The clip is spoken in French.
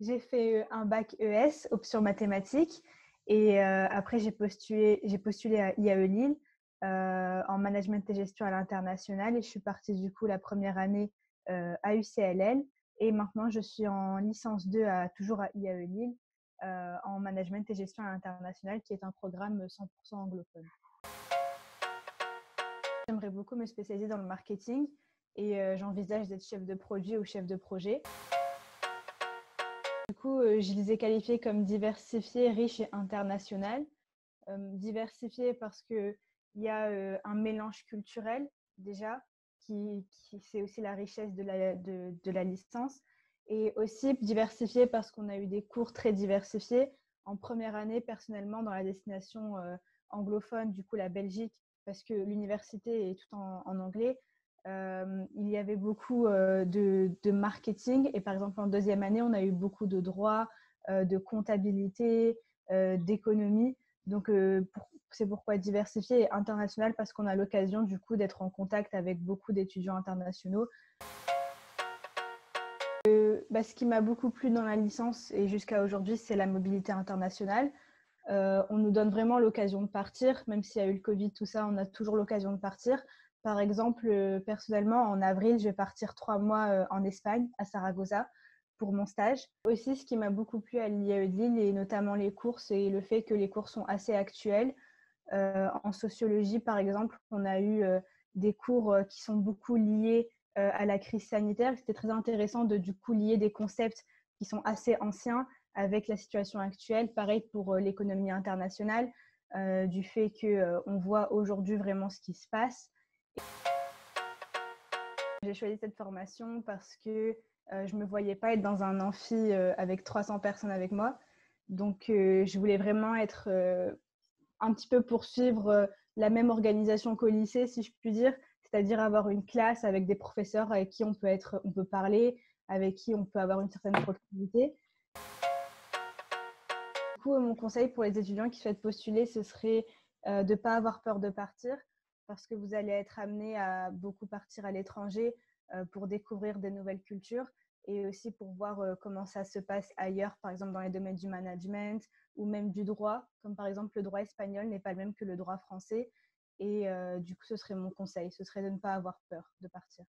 J'ai fait un bac ES, option mathématiques. Et après, j'ai postulé à IAE Lille en management et gestion à l'international. Et je suis partie du coup la première année à UCLL. Et maintenant, je suis en licence 2 toujours à IAE Lille en management et gestion à l'international, qui est un programme 100% anglophone. J'aimerais beaucoup me spécialiser dans le marketing et j'envisage d'être chef de produit ou chef de projet. Du coup, je les ai qualifiés comme diversifiés, riches et international. Diversifié parce qu'il y a un mélange culturel déjà, c'est aussi la richesse de la licence. Et aussi diversifié parce qu'on a eu des cours très diversifiés. En première année, personnellement, dans la destination anglophone, du coup la Belgique, parce que l'université est tout en anglais, il y avait beaucoup de marketing. Et par exemple, en deuxième année, on a eu beaucoup de droit, de comptabilité, d'économie. Donc, c'est pourquoi diversifié et international, parce qu'on a l'occasion du coup d'être en contact avec beaucoup d'étudiants internationaux. Ce qui m'a beaucoup plu dans la licence et jusqu'à aujourd'hui, c'est la mobilité internationale. On nous donne vraiment l'occasion de partir, même s'il y a eu le Covid, tout ça, on a toujours l'occasion de partir. Par exemple, personnellement, en avril, je vais partir 3 mois en Espagne, à Saragossa, pour mon stage. Aussi, ce qui m'a beaucoup plu à l'IAE de Lille, et notamment les cours, c'est le fait que les cours sont assez actuels. En sociologie, par exemple, on a eu des cours qui sont beaucoup liés à la crise sanitaire. C'était très intéressant de du coup lier des concepts qui sont assez anciens avec la situation actuelle. Pareil pour l'économie internationale, du fait qu'on voit aujourd'hui vraiment ce qui se passe. J'ai choisi cette formation parce que je ne me voyais pas être dans un amphi avec 300 personnes avec moi. Donc, je voulais vraiment être un petit peu poursuivre la même organisation qu'au lycée, si je puis dire, c'est-à-dire avoir une classe avec des professeurs avec qui on peut parler, avec qui on peut avoir une certaine proximité. Du coup, mon conseil pour les étudiants qui souhaitent postuler, ce serait de ne pas avoir peur de partir, parce que vous allez être amené à beaucoup partir à l'étranger pour découvrir des nouvelles cultures et aussi pour voir comment ça se passe ailleurs, par exemple dans les domaines du management ou même du droit, comme par exemple le droit espagnol n'est pas le même que le droit français. Et du coup, ce serait mon conseil, ce serait de ne pas avoir peur de partir.